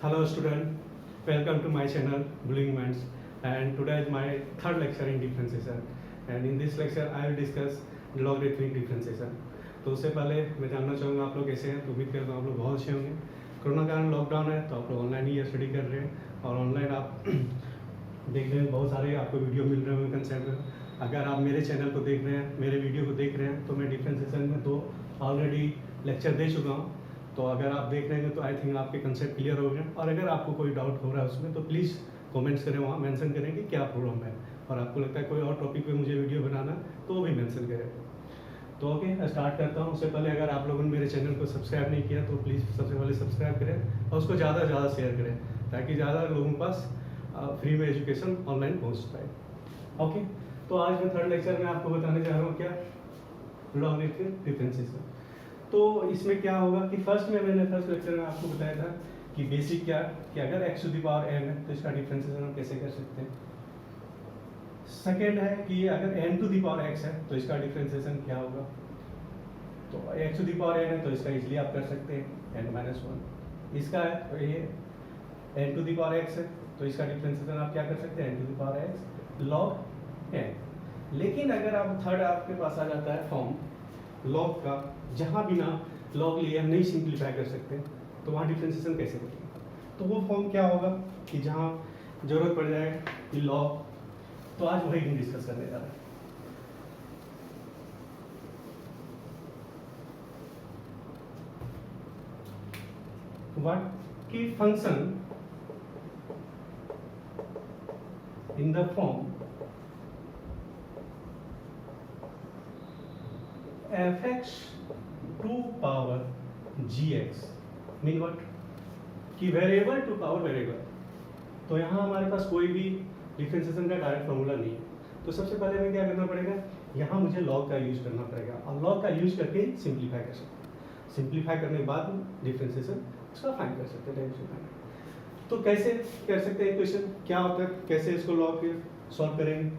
Hello student, welcome to my channel Blooming Minds, and today is my third lecture in differentiation, and in this lecture I will discuss logarithmic differentiation. तो उससे पहले मैं जानना चाहूँगा आप लोग कैसे हैं। तो उम्मीद करता हूँ आप लोग बहुत अच्छे होंगे। कोरोना कारण लॉकडाउन है तो आप लोग ऑनलाइन ही स्टडी कर रहे हैं और ऑनलाइन आप देख रहे हैं, बहुत सारे आपको वीडियो मिल रहे होंगे कंसेप्ट में। अगर आप मेरे चैनल को देख रहे हैं, मेरे वीडियो को देख रहे हैं, तो मैं डिफरेंशिएशन में तो ऑलरेडी लेक्चर दे चुका हूँ। तो अगर आप देख रहे हैं तो आई थिंक आपके कंसेप्ट क्लियर हो गए, और अगर आपको कोई डाउट हो रहा है उसमें तो प्लीज़ कमेंट्स करें, वहाँ मेंशन करें कि क्या प्रॉब्लम है, और आपको लगता है कोई और टॉपिक पे मुझे वीडियो बनाना तो वो भी मेंशन करें। तो ओके, स्टार्ट करता हूँ। उससे पहले अगर आप लोगों ने मेरे चैनल को सब्सक्राइब नहीं किया तो प्लीज़ सबसे पहले सब्सक्राइब करें और उसको ज़्यादा से ज़्यादा शेयर करें, ताकि ज़्यादा लोगों के पास फ्री में एजुकेशन ऑनलाइन पहुँच पाए। ओके, तो आज मैं थर्ड लेक्चर में आपको बताने जा रहा हूँ क्या, लॉगरिथमिक डिफरेंशिएशन। तो इसमें क्या होगा कि मैंने फर्स्ट लेक्चर में आपको बताया था कि बेसिक क्या कि अगर x to the power n है तो इसका डिफरेंशिएशन हम कैसे कर सकते हैं। सेकेंड है कि अगर n to the power x है तो इसका डिफरेंशिएशन क्या होगा। तो x to the power n है तो इसका इजीली आप कर सकते हैं n-1। इसका है तो ये n to the power x है तो इसका डिफरेंशिएशन आप क्या कर सकते हैं n to the power x log n। लेकिन अगर आप थर्ड आपके पास आ जाता है फॉर्म लॉग का, जहाँ बिना लॉग लिए हम नहीं सिंप्लीफाई कर सकते, तो वहाँ डिफरेंशिएशन कैसे करेंगे। तो वो फॉर्म क्या होगा कि जहाँ जरूरत पड़ जाए कि लॉग, तो आज वही हम डिस्कस करने जा रहे हैं। व्हाट की function in the form fx to power gx mean what कि वेरिएबल टू पावर वेरिएबल। तो यहाँ हमारे पास कोई भी डिफरेंशिएशन का डायरेक्ट फॉर्मूला नहीं है। तो सबसे पहले हमें क्या करना पड़ेगा, यहाँ मुझे लॉग का यूज करना पड़ेगा, और लॉग का यूज करके सिंप्लीफाई कर सकते हैं। सिंप्लीफाई करने के बाद डिफरेंशिएशन उसका फाइंड कर सकते हैं। तो कैसे कर सकते हैं, इक्वेशन क्या होता है, कैसे इसको लॉग सॉल्व करेंगे।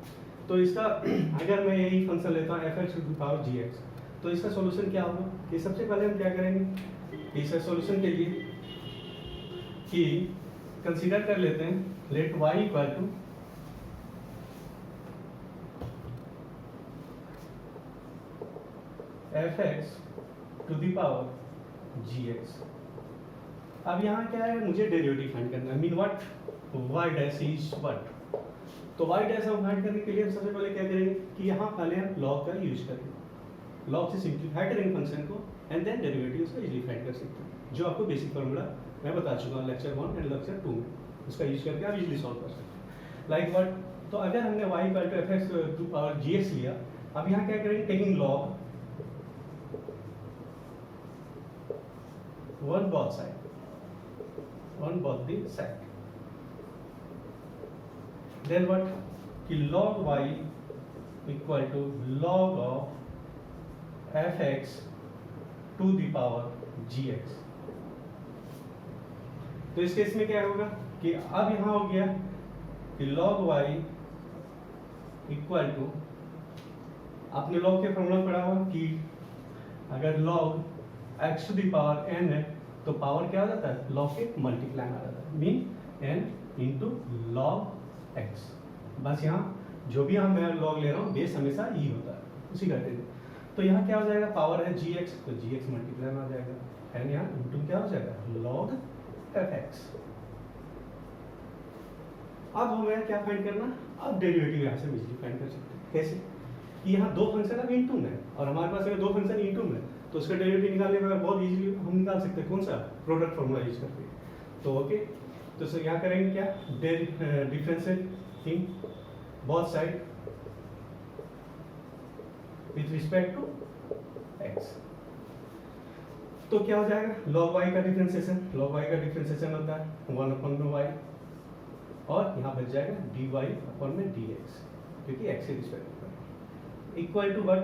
तो इसका अगर मैं यही फंक्शन लेता हूँ fx टू पावर gx, तो इसका सॉल्यूशन क्या होगा कि सबसे पहले हम क्या करेंगे, इसका सॉल्यूशन के लिए कि कंसीडर कर लेते हैं let y equal to fx to the power gx। अब यहाँ क्या है, मुझे डेरिवेटिव फाइंड करना है, mean what y dash is what. तो y डैश हम फाइंड करने के लिए हम सबसे पहले क्या करेंगे कि यहाँ पहले हम लॉग का यूज करेंगे, लॉग से सिंप्लीफाई करेंगे फंक्शन को, एंड देन डेरिवेटिव उसका इजीली फाइंड कर सकते हैं, जो आपको बेसिक फार्मूला मैं बता चुका हूँ लेक्चर 1 एंड लेक्चर 2 में। उसका यूज करके आप इजीली सॉल्व कर सकते हैं। लाइक व्हाट, तो अगर हमने y equal to fx to power gx लिया, अब यहाँ क्या करेंगे, taking log on both the side, then what कि log y equal to log of fx to the power gx। तो इस केस में क्या होगा कि अब यहां हो गया कि log y इक्वल टू, आपने log के फॉर्मूला पढ़ा हुआ कि अगर log x to the power n है तो पावर क्या आ जाता है, log के मल्टीप्लाई आ जाता है, mean n into log x। बस यहाँ जो भी हम मैं log ले रहा हूँ बेस हमेशा ही होता है, उसी करते हैं। तो यहाँ क्या हो जाएगा, पावर है gx तो gx मल्टीप्लाई में आ जाएगा, एंड यहाँ इंटू क्या हो जाएगा log fx। अब हमें क्या फाइंड करना, अब डेरिवेटिव यहाँ से इजीली फाइंड कर सकते हैं। कैसे कि यहाँ दो फंक्शन अब इनटू में, और हमारे पास अगर दो फंक्शन इनटू में तो उसका डेरिवेटिव निकालने में बहुत इजीली हम निकाल सकते हैं। कौन सा, प्रोडक्ट फॉर्मूला यूज करके। तो ओके, तो सर यहाँ करेंगे क्या, differentiating both side with respect to x। तो क्या हो जाएगा, log y का डिफरेंशिएशन, log y का डिफरेंशिएशन होता है 1 अपन में y, और यहाँ बच जाएगा dy अपन में dx, क्योंकि x के रिस्पेक्ट में equal to what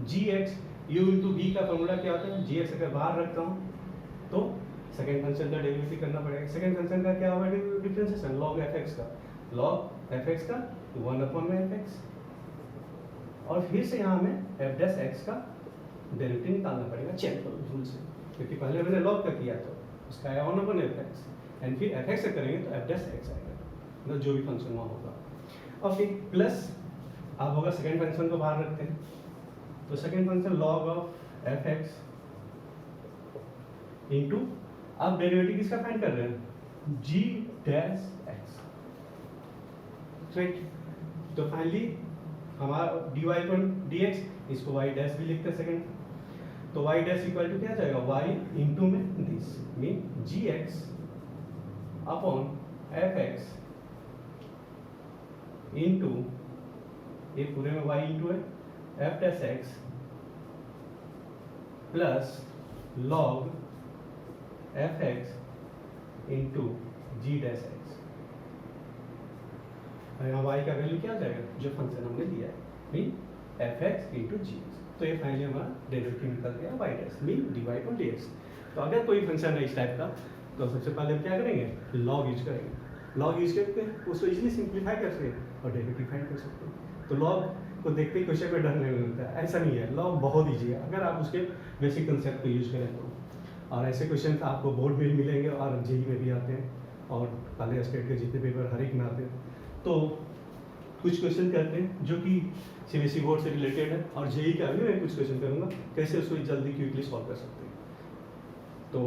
gx u into v का फॉर्मूला क्या होता है, gx अगर बाहर रखता हूँ तो सेकंड फंक्शन का डेरिवेटिव करना पड़ेगा। सेकंड फंक्शन का क्या होगा डिफरेंशिएशन, log fx का, log fx का 1 अपन में fx, और फिर से यहाँ हमें f डैश x का डेरिवेटिव निकालना पड़ेगा चेन रूल से। क्योंकि पहले मैंने लॉग का किया तो उसका आया 1/f(x) एंड फिर f(x) से करेंगे तो f' x आएगा, मतलब जो भी फंक्शन वहाँ होगा। ओके, प्लस अब होगा सेकेंड फंक्शन को बाहर रखते हैं, तो second function log of f(x) into, अब डेरिवेटिव किसका फाइंड कर रहे हैं, g'(x), राइट। तो फाइनली हमारा dy पर dx, इसको y डैश भी लिखते हैं सेकेंड, तो y डैश इक्वल टू क्या जाएगा, y इंटू में this mean gx upon fx into, ये पूरे में y इंटू है f'(x) plus log fx into g'(x), यहाँ y का वैल्यू क्या आ जाएगा, जो फंक्शन हमने लिया है मीन fx इंटू जी। तो ये फाइनली हमारा डेरिवेटिव निकल गया y डैश मीन dy पर dx। तो अगर कोई फंक्शन है इस टाइप का तो सबसे पहले हम क्या करेंगे, लॉग यूज करेंगे। लॉग यूज करके उसको इजीली सिंप्लीफाई कर सकते हैं और डेरिवेटिव फाइंड कर सकते हैं। तो लॉग को देखते ही क्वेश्चन में डर नहीं लगता है, ऐसा नहीं है, लॉग बहुत ईजी है अगर आप उसके बेसिक कंसेप्ट को यूज करें तो। और ऐसे क्वेश्चन आपको बोर्ड में मिलेंगे और जेई में भी आते हैं, और पहले स्टेट के जितने पेपर हर एक में आते हैं। तो कुछ क्वेश्चन करते हैं जो कि सीबीएसई बोर्ड से रिलेटेड है, और जेई का भी मैं कुछ क्वेश्चन करूँगा कैसे उसको जल्दी क्विकली सॉल्व कर सकते हैं। तो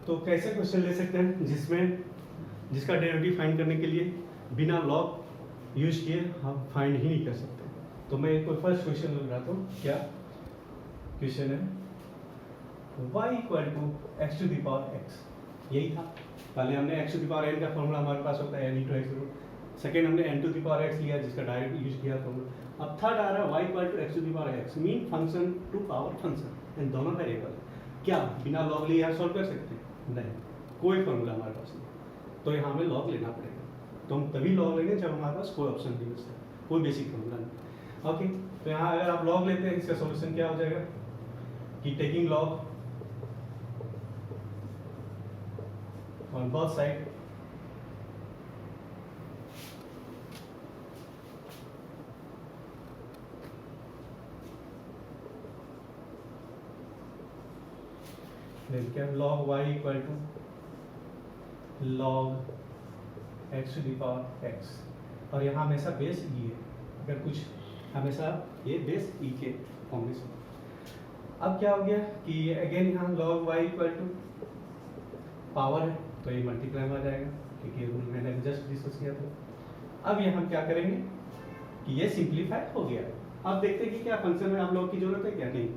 तो कैसे क्वेश्चन ले सकते हैं जिसका डेरिवेटिव फाइंड करने के लिए बिना लॉग यूज किए हम फाइंड ही नहीं कर सकते। तो मैं एक फर्स्ट क्वेश्चन लगाता हूँ। क्या क्वेश्चन है, y equal to x to the power x, यही था। पहले हमने x to the power n का फॉर्मूला हमारे पास होता है n इंटू x, सेकेंड हमने n to the power x लिया जिसका डायरेक्ट यूज किया फॉर्मूला। अब थर्ड आ रहा है y equal to x to the power x mean function to power function, इन दोनों वेरिएबल। क्या बिना लॉग लिए यहाँ सॉल्व कर सकते हैं? नहीं, कोई फॉर्मूला हमारे पास नहीं, तो यहाँ हमें लॉग लेना पड़ेगा। तो हम तभी लॉग लेंगे जब हमारे पास कोई ऑप्शन नहीं बचता, कोई बेसिक फॉर्मूला नहीं। ओके, तो यहाँ अगर आप लॉग लेते हैं इसका सॉल्यूशन क्या हो जाएगा कि taking log on both side then क्या log y equal to log x to the power x, और यहाँ हमेशा बेस ई है, अगर कुछ हमेशा ये बेस ई के फॉर्म में। अब क्या हो गया कि अगेन यहाँ log y equal to power है तो ये मल्टीप्लाई में आ जाएगा क्योंकि मैंने जस्ट डिस्कस किया था। अब यहाँ हम क्या करेंगे कि ये सिंप्लीफाइड हो गया। अब देखते हैं कि क्या फंक्शन में आप लोग की जरूरत है क्या, नहीं,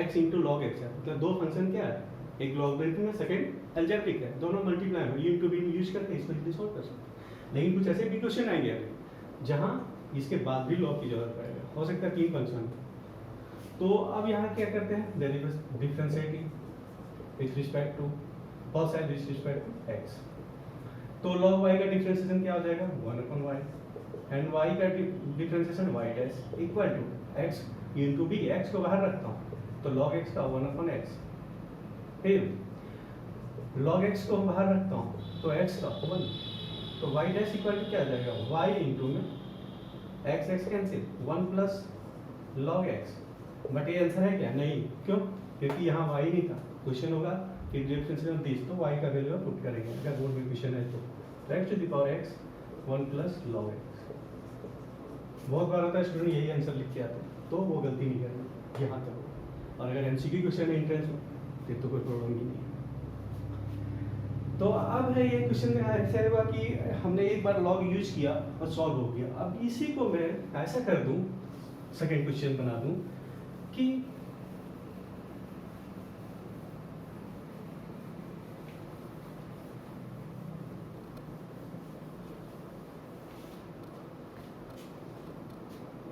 x इंटू लॉग एक्स है, मतलब दो फंक्शन क्या है, एक लॉगरिथम है, सेकंड अलजेब्रिक है, दोनों मल्टीप्लाई में यू इनटू बी यूज करके इसको इजीली सॉल्व कर सकते हैं। लेकिन कुछ ऐसे भी क्वेश्चन आएंगे अभी जहां इसके बाद भी लॉग की जरूरत पड़ेगा, हो सकता है तीन फंक्शन। तो अब यहाँ क्या करते हैं, differentiating with respect to both side with respect to x। तो log y का डिफरेंशिएशन क्या हो जाएगा 1/y, एंड y का differentiation y dash equal to x into b, x को बाहर रखता हूँ तो log x का 1/x, फिर log x को बाहर रखता हूँ तो x का 1, तो y डैश इक्वल टू क्या आ जाएगा y इंटू में x cancel 1 plus log x। But ये आंसर है क्या, नहीं, क्यों, क्योंकि यहाँ y नहीं था। क्वेश्चन होगा कि डिफरेंशिएशन दिस, तो y का वैल्यू पुट करेंगे अगर बोर्ड में क्वेश्चन है तो x to the power x 1 plus log x। बहुत बार होता है स्टूडेंट यही आंसर लिख के आते हैं, तो वो गलती नहीं करनी, यहाँ तक। और अगर एमसीक्यू क्वेश्चन है एंट्रेंस में तो कोई प्रॉब्लम ही नहीं है। तो अब है ये क्वेश्चन में ऐसा होगा कि हमने एक बार लॉग यूज किया और सॉल्व हो गया। अब इसी को मैं ऐसा कर दूं, सेकंड क्वेश्चन बना दूं कि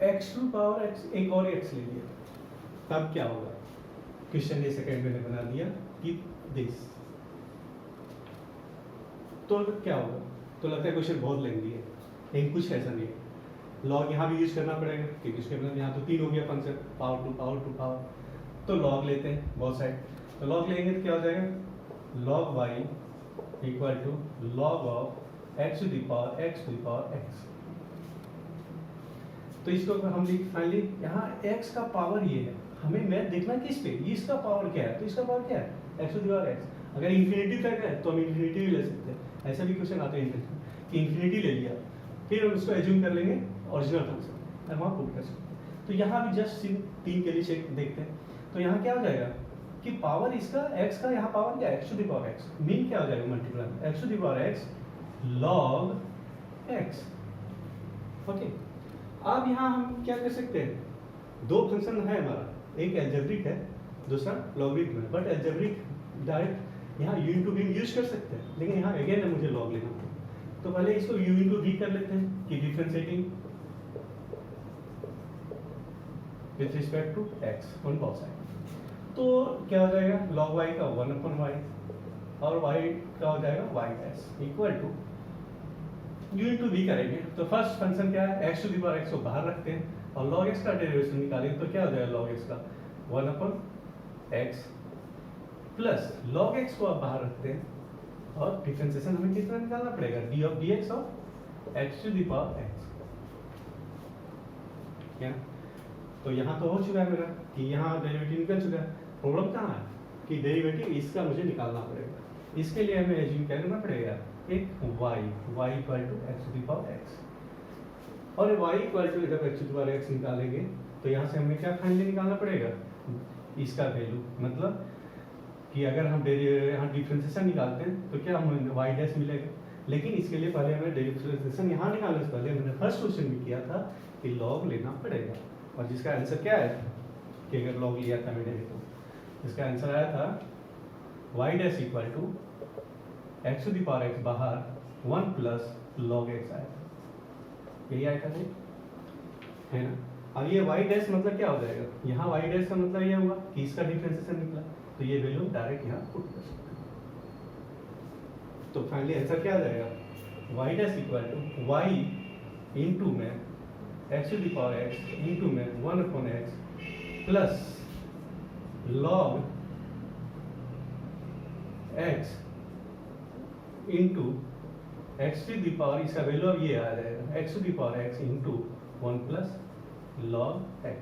x टू पावर x एक और x ले लिया, तब क्या होगा? क्वेश्चन ये सेकंड मैंने बना दिया कि दिस, तो क्या होगा? तो लगता है क्वेश्चन बहुत लेंथी है, लेकिन कुछ ऐसा नहीं है। लॉग यहाँ भी यूज करना पड़ेगा क्योंकि उसके मतलब यहाँ तो 3 हो गया फंक्शन, पावर टू पावर, तो लॉग लेते हैं बहुत साइड। तो लॉग लेंगे तो क्या हो जाएगा? log y equal to log of x to the power x। तो इसको हम लिख फाइनली यहाँ x का पावर ये है, हमें मैथ देखना किस पे, इसका पावर क्या है, तो इसका पावर क्या है? x to the power x। अगर इन्फिनिटी तक है तो हम इन्फिनिटी भी ले सकते हैं, ऐसा भी क्वेश्चन आता है कि इन्फिनिटी ले लिया, फिर हम उसको एज्यूम कर लेंगे ओरिजिनल फंक्शन और वहाँ पुट कर सकते हैं। तो यहाँ भी जस्ट 3 के लिए चेक देखते हैं। तो यहाँ क्या हो जाएगा कि पावर इसका x का, यहाँ पावर क्या है? x to the power x, mean क्या हो जाएगा? Multiply x to the power x log x। Okay, अब यहाँ हम क्या कर सकते हैं? दो फंक्शन है हमारा, एक एल्जेब्रिक है, दूसरा लॉगरिथम है, बट एल्जेब्रिक डायरेक्ट यहाँ u इंटू v यूज कर सकते हैं, लेकिन यहाँ अगेन है मुझे लॉग लेना। तो पहले इसको u इंटू v कर लेते हैं कि differentiating with respect to x on both side. तो क्या हो जाएगा? log y का 1/y और y का हो जाएगा y dash equal to u into v करेंगे। तो फर्स्ट फंक्शन क्या है? x to the power x को बाहर रखते हैं और log x का डेरिवेशन निकालेंगे, तो क्या हो जाएगा? log x का 1/x प्लस log x को आप बाहर रखते हैं और डिफरेंशिएशन हमें कितना निकालना पड़ेगा? d of dx of x to the power x। क्या? तो यहाँ तो हो चुका है मेरा कि यहाँ डेरिवेटिव निकल चुका है। प्रॉब्लम कहाँ है कि डेरिवेटिव इसका मुझे निकालना पड़ेगा। इसके लिए हमें एज्यूम क्या करना पड़ेगा? एक y equal to x to the power x, और y इक्वल टू जब x to the power x निकालेंगे तो यहाँ से हमें क्या फाइनली निकालना पड़ेगा? इसका वैल्यू, मतलब कि अगर हम यहाँ डिफरेंशिएशन निकालते हैं तो क्या हमें y डैश मिलेगा। लेकिन इसके लिए पहले हमें डिफरेंशिएशन यहाँ निकालने से पहले मैंने फर्स्ट क्वेश्चन भी किया था कि लॉग लेना पड़ेगा, और जिसका आंसर क्या है कि अगर लॉग लिया था मैंने तो इसका आंसर आया था y dash equal to x to the power x बाहर 1 प्लस log x आया था, यही आया था नहीं है ना। अब ये y डैश मतलब क्या हो जाएगा? यहाँ y डैश का मतलब ये हुआ कि इसका डिफरेंशिएशन निकला, तो ये वैल्यू डायरेक्ट यहाँ पुट कर सकते हैं। तो फाइनली आंसर क्या आ जाएगा? y dash equal to y into में x to the power x into में 1/x plus log x into x to the power, इसका वैल्यू अब ये आ जाएगा x to the power x into 1 plus log x।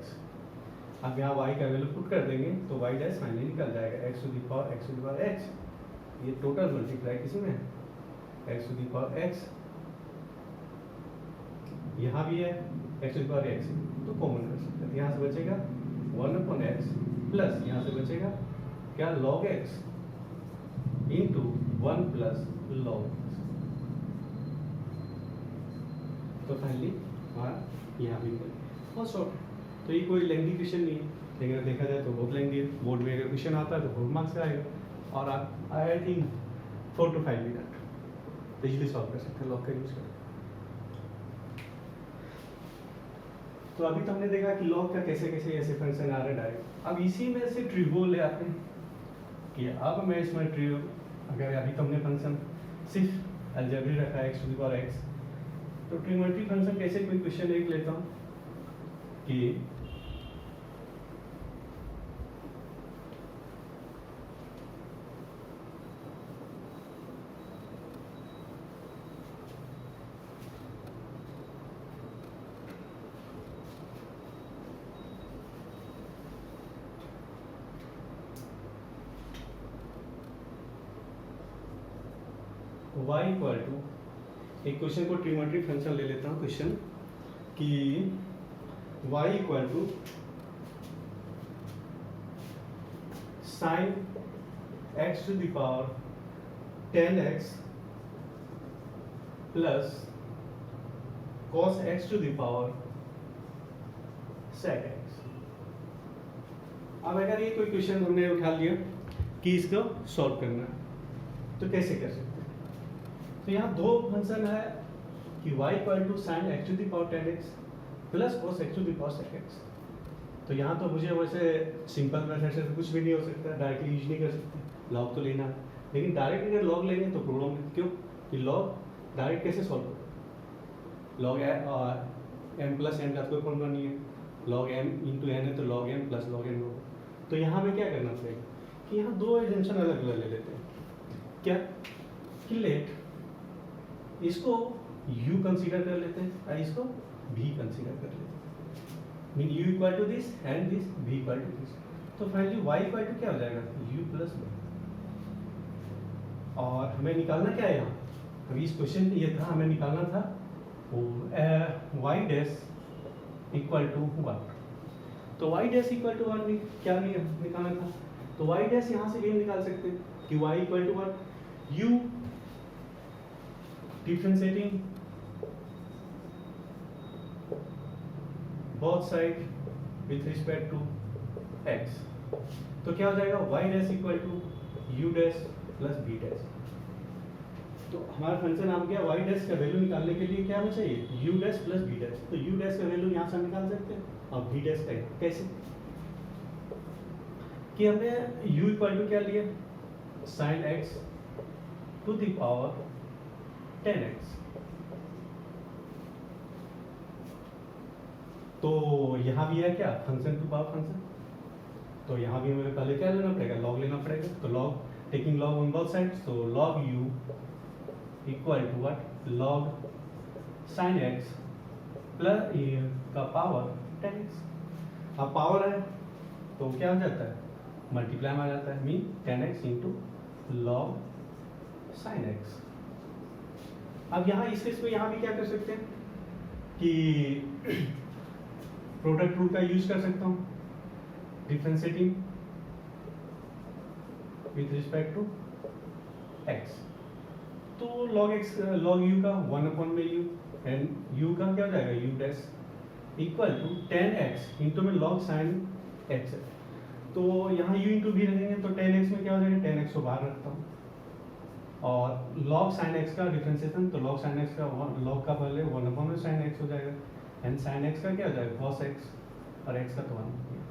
अब यहाँ y का वैल्यू पुट कर देंगे तो y डैश फाइनली निकल जाएगा x to the power x। ये टोटल मल्टीप्लाई किसमें है? x to the power x, यहाँ भी है x to the power x, तो कॉमन कर सकते हैं। यहाँ से बचेगा 1/x प्लस यहाँ से बचेगा क्या? log x into 1 plus log x। तो फाइनली हमारा यहाँ भी बहुत शॉर्ट। तो ये कोई लेंथी क्वेश्चन नहीं है, लेकिन अगर देखा जाए तो बहुत लेंथी है। बोर्ड में अगर क्वेश्चन आता है तो 4 मार्क्स का आएगा, और आप I think 4 to 5 minute easily solve कर सकते हैं लॉग का यूज करके। तो अभी तो हमने देखा कि लॉग का कैसे कैसे ऐसे फंक्शन आ रहे हैं डायरेक्ट। अब इसी में से ट्रिगो ले आते हैं कि अब मैं इसमें ट्रिगो, अगर अभी तो हमने फंक्शन सिर्फ अलजेब्रिक रखा है x to the power x, तो ट्रिगोनोमेट्री फंक्शन कैसे, कोई क्वेश्चन एक लेता हूँ कि y इक्वल टू, एक क्वेश्चन को ट्रिगोनोमेट्री फंक्शन ले लेता हूँ क्वेश्चन कि y equal to sine x to the power 10x plus cos x to the power sec x। अब अगर ये कोई क्वेश्चन हमने उठा लिया कि इसको सॉल्व करना है तो कैसे कर सकते हैं? तो यहाँ दो फंक्शन है कि y equal to sine x to the power 10x plus cos x to the power sec x। तो यहाँ तो मुझे वैसे सिंपल मेथड से कुछ भी नहीं हो सकता, डायरेक्टली यूज नहीं कर सकते, लॉग तो लेना है। लेकिन डायरेक्ट अगर लॉग लेंगे तो प्रॉब्लम है, क्यों कि लॉग डायरेक्ट कैसे सॉल्व करोगे? लॉग m प्लस n का कोई फॉर्मूला नहीं है, लॉग m इंटू n है तो log m plus log n होगा। तो यहाँ हमें क्या करना पड़ेगा कि यहाँ दो एग्जाम्पशन अलग अलग ले लेते हैं। क्या कि लेट इसको u कंसीडर कर लेते हैं और इसको v कंसीडर कर लेते हैं, mean u equal to this and this, v equal to this. तो फाइनली y इक्वल टू क्या हो जाएगा? u plus v। और हमें निकालना क्या है यहाँ? अभी इस क्वेश्चन में ये था, हमें निकालना था y डैश इक्वल टू 1। तो y डैश इक्वल टू 1 क्या निकालना था? तो y डैश यहाँ से भी निकाल सकते हैं कि y equal to 1, u differentiating both side with respect to x। तो क्या हो जाएगा? y dash equal to u dash plus v dash. तो हमारा फंक्शन आ गया, y डैश का वैल्यू निकालने के लिए क्या हमें चाहिए? u dash plus v dash. तो u डैश का वैल्यू यहाँ से हम निकाल सकते हैं और v डैश का कैसे? कि हमने u इक्वल टू क्या लिया? sin x to the power 10x। तो यहाँ भी है क्या? Function to power function. तो यहाँ भी हमें पहले क्या लेना पड़ेगा? लॉग लेना पड़ेगा। तो log, taking log on both sides, तो log u equal to what? log sin x plus का पावर 10x। अब पावर है तो क्या हो जाता है? मल्टीप्लाई में आ जाता है, mean 10x into log sin x। अब यहाँ इस केस में यहाँ भी क्या कर सकते हैं कि प्रोडक्ट रूल का यूज कर सकता हूँ, differentiating with respect to x। तो log x log u का 1 अपॉन में u एंड u का क्या हो जाएगा? u dash equal to 10x into में log sin x है। तो यहाँ u इंटू भी रखेंगे तो 10x में क्या हो जाएगा? 10x को बाहर रखता हूँ और log sin x का डिफरेंशिएशन, तो log sin x का log का पहले 1 अपॉन में sin x हो जाएगा एंड sin x का क्या हो जाएगा? cos x, और x का तो 1 हो गया,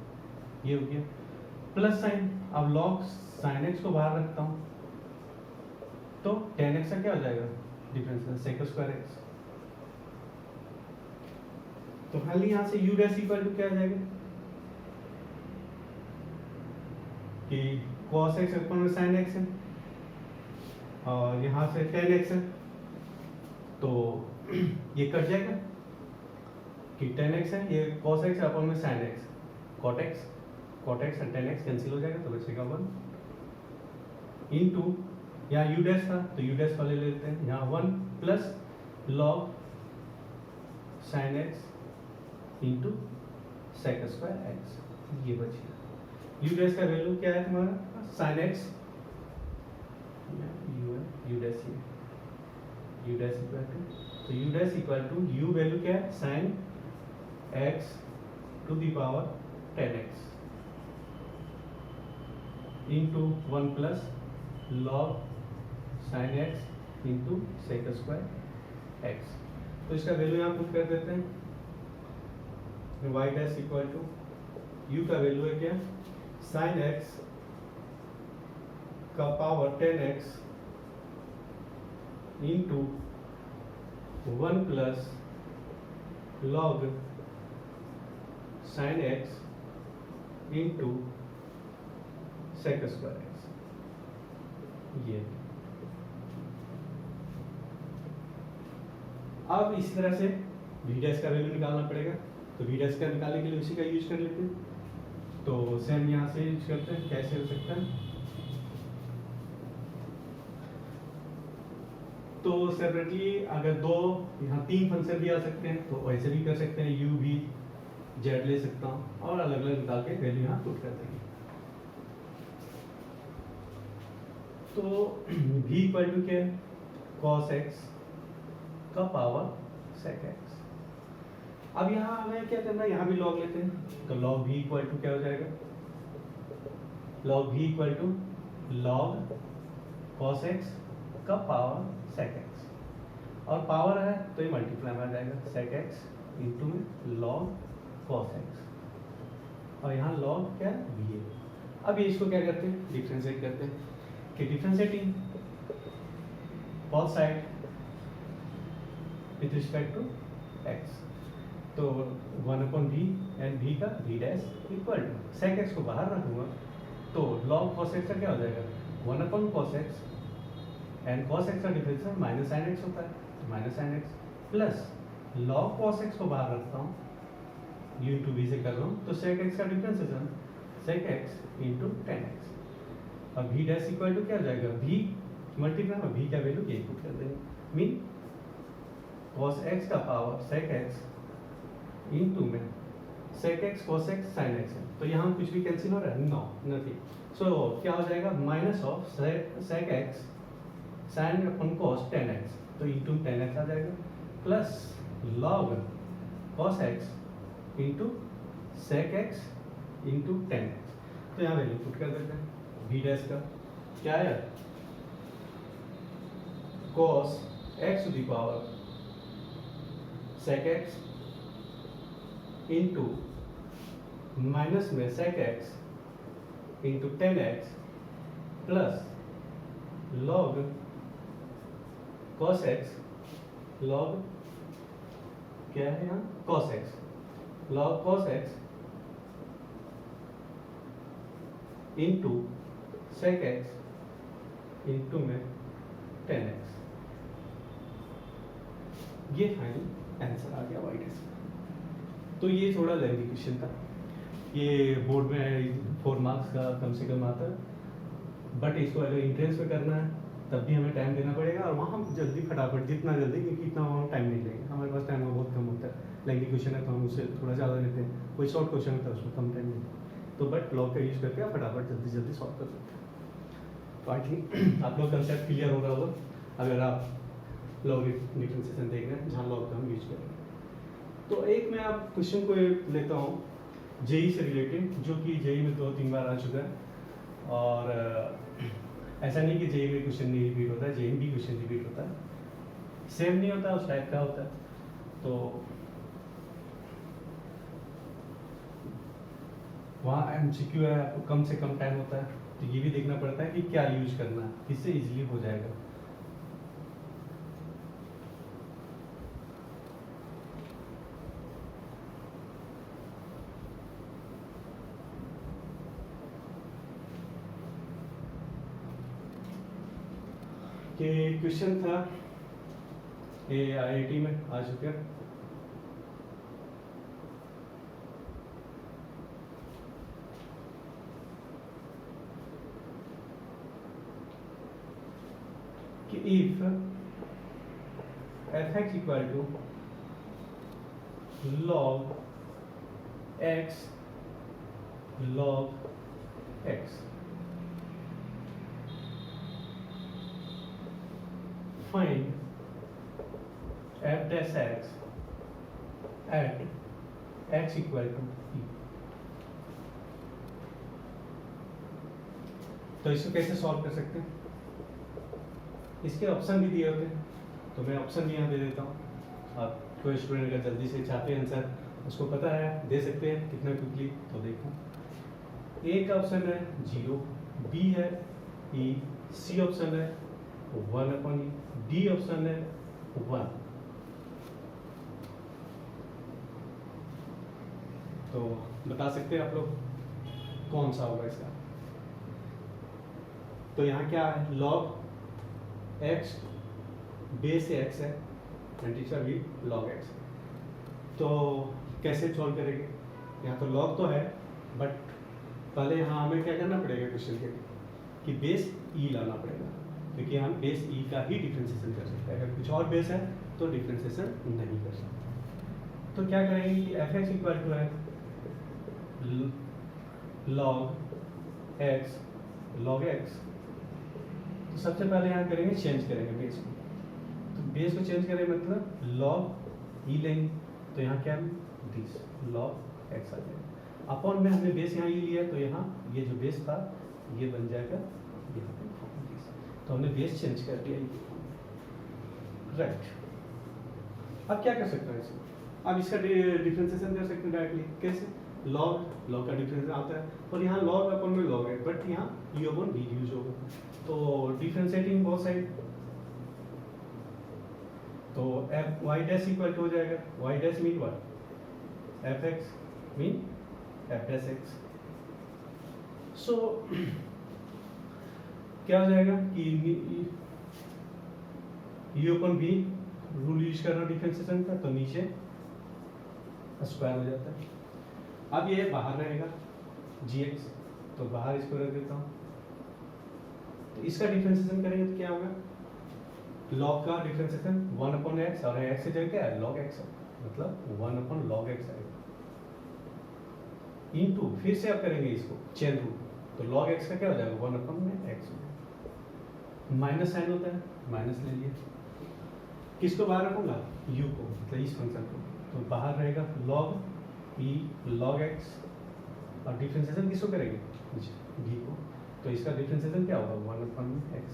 ये हो गया प्लस साइन। अब log sin x को बाहर रखता हूँ तो 10x का क्या हो जाएगा? Differential sec square x। तो फाइनली यहाँ से u डैश इक्वल टू क्या आ जाएगा कि cos x अपॉन में sin x है और यहाँ से 10x है, तो ये कट जाएगा कि 10x है, ये cos x अपॉन में sin x, cot x और 10x कैंसिल हो जाएगा, तो बचेगा 1 इंटू यहाँ u डैश था तो u डैश वाले ले लेते हैं, यहाँ 1 plus log sin x into sec square x, ये बचिए। u डैश का वैल्यू क्या है तुम्हारा? sin x u dash equal to, तो u dash equal to u value क्या है? sin x to the power 10x into 1 plus log sin x into sec square x। तो इसका वैल्यू यहाँ पुट कर देते हैं, y dash equal to u का वैल्यू है क्या? sin x का power 10x into 1 plus log sin x into sec square x, ये। अब इसी तरह से v डैश का वैल्यू निकालना पड़ेगा, तो v डैश का निकालने के लिए उसी का यूज कर लेते हैं। तो सेम यहाँ से यूज करते हैं, कैसे हो सकता है? तो सेपरेटली अगर दो यहाँ 3 फंक्शन भी आ सकते हैं तो वैसे भी कर सकते हैं, u v z ले सकता हूँ और अलग अलग निकाल के वैल्यू यहाँ पुट कर देंगे। तो v इक्वल टू क्या है? cos x का पावर sec x। अब यहाँ हमें क्या करना है? यहाँ भी log लेते हैं, तो log v इक्वल टू क्या हो जाएगा? log v equal to log cos x का पावर sec x, और पावर है तो ये मल्टीप्लाई में आ जाएगा, sec x इंटू में लॉग कॉस एक्स, और यहाँ लॉग क्या वी है। अब ये इसको क्या करते हैं, डिफ्रेंशिएट करते हैं कि differentiating both side with respect to x, तो 1/v एंड v का v dash equal to sec x को बाहर रखूंगा तो लॉग कॉस एक्स का क्या हो जाएगा 1/cos x, and cos x का डिफरेंशियल माइनस साइन एक्स होता है, तो minus sine x plus log cos x को बाहर रखता हूँ, u इंटू वी से कर रहा हूँ, तो सेक एक्स का differentiation sec x into ten x, और v डैश इक्वल टू क्या हो जाएगा v मल्टीप्लाई में v का वैल्यू ये पुट कर देंगे, मीन cos x का पावर सेक एक्स इंटू में sec x cos x sin x है, तो यहाँ कुछ भी कैंसिल हो रहा है, नो नथिंग, सो क्या हो जाएगा minus of sec x sine अपन कॉस टेन एक्स, तो इंटू टेन एक्स आ जाएगा plus log cos x into sec x into ten x, तो यहाँ वैल्यू पुट कर देते हैं, v डैश का क्या है cos x to the power sec x into minus में sec x into ten x plus log cos x, log क्या है यहाँ cos x, log cos x into sec x into में टेन एक्स, ये final answer आ गया Y dash. तो ये थोड़ा लेंथी क्वेश्चन था, ये बोर्ड में 4 मार्क्स का कम से कम आता है, बट इसको अगर इंट्रेंस में करना है तब भी हमें टाइम देना पड़ेगा, और वहाँ हम जल्दी फटाफट जितना जल्दी, क्योंकि इतना वहाँ टाइम नहीं लेंगे, हमारे पास टाइम बहुत कम होता है, लेंथी क्वेश्चन है तो हम उससे थोड़ा ज़्यादा लेते हैं, कोई शॉर्ट क्वेश्चन होता है उसमें कम टाइम लेते हैं, तो बट लॉग का यूज़ करके आप फटाफट जल्दी जल्दी सॉल्व कर सकते हैं। तो आई थिंक आप लोग कंसेप्ट क्लियर हो रहा होगा अगर आप लॉग डिफरेंशिएशन देख रहे हैं जहाँ लॉग का हम यूज करेंगे। तो एक मैं आप क्वेश्चन को लेता हूँ जेई से रिलेटेड, जो कि जेई में 2-3 बार आ चुका है, और ऐसा नहीं कि जेई में क्वेश्चन नहीं रिपीट होता है, जेई में भी क्वेश्चन रिपीट होता है, सेम नहीं होता, उस टाइप का होता है। तो वहाँ एमसीक्यू है, आपको कम से कम टाइम होता है, तो ये भी देखना पड़ता है कि क्या यूज करना है, किससे इजीली हो जाएगा। कि क्वेश्चन था ये आईआईटी में आ चुका है, कि if f(x) equal to log x log x, find f dash x at x equal to e। तो इसको कैसे सॉल्व कर सकते हैं, इसके ऑप्शन भी दिए होते हैं, तो मैं ऑप्शन भी यहाँ दे देता हूँ। आप कोई स्टूडेंट अगर जल्दी से चाहते हैं आंसर, उसको पता है दे सकते हैं कितना क्विकली, तो देखो ए का ऑप्शन है 0, बी है ई, सी ऑप्शन है 1/e, डी ऑप्शन है 1। तो बता सकते हैं आप लोग कौन सा होगा इसका। तो यहाँ क्या है, लॉग x बेस से x है, टीचर भी log x, तो कैसे सॉल्व करेंगे। यहाँ तो log तो है, बट पहले यहाँ हमें क्या करना पड़ेगा क्वेश्चन के कि बेस e लाना पड़ेगा, क्योंकि हम बेस e का ही डिफरेंशिएशन कर सकते हैं, अगर कुछ और बेस है तो डिफरेंशिएशन नहीं कर सकते। तो क्या करेंगे कि f(x) इक्वल टू है log x, तो सबसे पहले यहाँ करेंगे चेंज करेंगे बेस को, तो बेस को चेंज करें मतलब log e लेंगे, तो यहाँ क्या है दिस log x आ जाएगा, अपॉन में हमने बेस यहाँ e लिया, तो यहाँ ये जो बेस था ये बन जाएगा यहाँ पे दिस, तो हमने बेस चेंज कर दिया, राइट। अब क्या कर सकते हैं इसमें, अब इसका डिफरेंशिएशन कर सकते हैं डायरेक्टली, कैसे? लॉग का डिफरेंस आता है, और यहाँ लॉग अपन में लॉग है, बट यहाँ u अपन v यूज होगा, तो डिफरेंशिएटिंग बोथ साइड, तो f y dash equal to हो जाएगा, y dash mean what? fx mean f dash x। So क्या हो जाएगा कि u upon v rule use करना डिफरेंशिएशन का, तो नीचे स्क्वायर हो जाता है। अब ये बाहर रहेगा gx, तो बाहर इसको रख देता हूँ, तो इसका डिफरेंशिएशन करेंगे तो क्या होगा? लॉग का डिफरेंशिएशन 1/x, और x की जगह क्या है? log x है, मतलब 1/log x आएगा, इनटू फिर से आप करेंगे इसको चेन रूल, तो log x का क्या हो जाएगा? 1/x, माइनस साइन होता है, माइनस ले लिए, किसको बाहर रखूंगा? u को, मतलब इस फंक्शन को, तो बाहर रहेगा log e log x, और डिफरेंशिएशन किसको करेंगे? v को, तो इसका डिफरेंशिएशन क्या होगा? 1/x।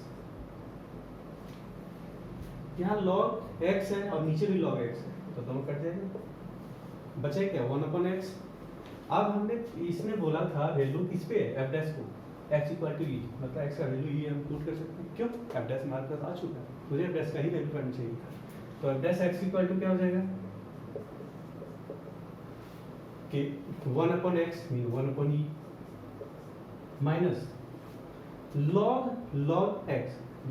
यहाँ log x है और नीचे भी log x है, तो दोनों कट जाएंगे, बचे क्या? 1/x। अब हमने इसने बोला था वैल्यू किस पे है? f डैश को, x इक्वल टू e, मतलब x का वैल्यू e हम पुट कर सकते हैं, क्यों? f डैश हमारे पास आ चुका है, मुझे f डैश का ही वैल्यू करना चाहिए, तो f dash x equal to क्या हो जाएगा कि 1/x mean 1/e minus log x,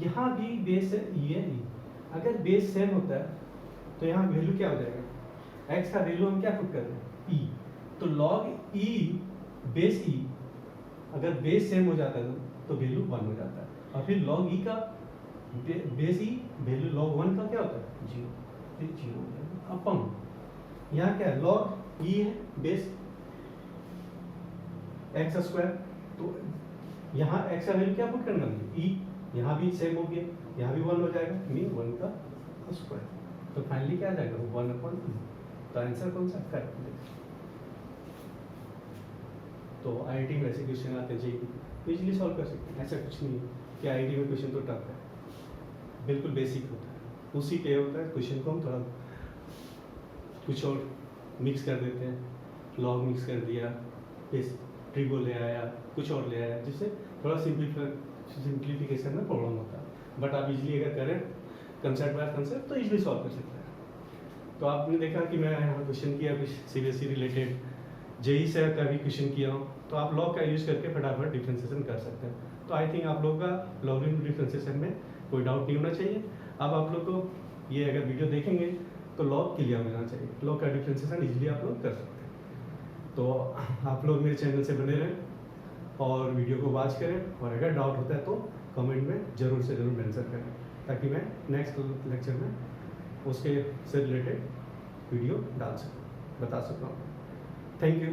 यहाँ भी बेस है e है, अगर बेस सेम होता है तो यहाँ वैल्यू क्या हो जाएगा? x का वैल्यू हम क्या पुट कर रहे हैं? e, तो log e बेस e, अगर बेस सेम हो जाता है तो वैल्यू 1 हो जाता है, और फिर log e का बेस e वैल्यू log 1 का क्या होता है? 0, फिर 0 हो जाएगा अपॉन, यहाँ क्या है? log e है बेस x स्क्वायर, तो यहाँ x का वैल्यू क्या पुट करना है? e, यहाँ भी सेम हो गया, यहाँ भी 1 हो जाएगा, मीन 1 का स्क्वायर, तो फाइनली क्या आ जाएगा? 1/e, तो आंसर कौन सा? करेक्ट। तो आईआईटी में ऐसे क्वेश्चन आते हैं जेईई, तो इजीली सॉल्व कर सकते हैं, ऐसा कुछ नहीं है कि आईआईटी में क्वेश्चन तो टफ है, बिल्कुल बेसिक होता है, उसी पे होता है क्वेश्चन को हम थोड़ा कुछ और मिक्स कर देते हैं, लॉग मिक्स कर दिया, ट्रिगो ले आया, कुछ और ले आया, जिससे थोड़ा सिंप्लीफिकेशन में प्रॉब्लम होता है, बट आप इजीली अगर करें कंसेप्ट बाय कंसेप्ट तो इजीली सॉल्व कर सकते हैं। तो आपने देखा कि मैं यहाँ क्वेश्चन किया कुछ सीबीएसई रिलेटेड, जेईई से का भी क्वेश्चन किया हूँ, तो आप लॉग का यूज़ करके फटाफट डिफरेंशिएशन कर सकते हैं। तो आई थिंक आप लोग का लॉगरिथम डिफरेंशिएशन में कोई डाउट नहीं होना चाहिए। अब आप लोग को ये अगर वीडियो देखेंगे तो लॉग क्लियर होना चाहिए, लॉग का डिफरेंशिएशन इजीली आप लोग कर सकते हैं। तो आप लोग मेरे चैनल से बने रहें और वीडियो को वॉच करें, और अगर डाउट होता है तो कमेंट में ज़रूर से ज़रूर मेंशन करें, ताकि मैं नेक्स्ट लेक्चर में उसके से रिलेटेड वीडियो डाल सकूँ, बता सकता हूँ। Thank you.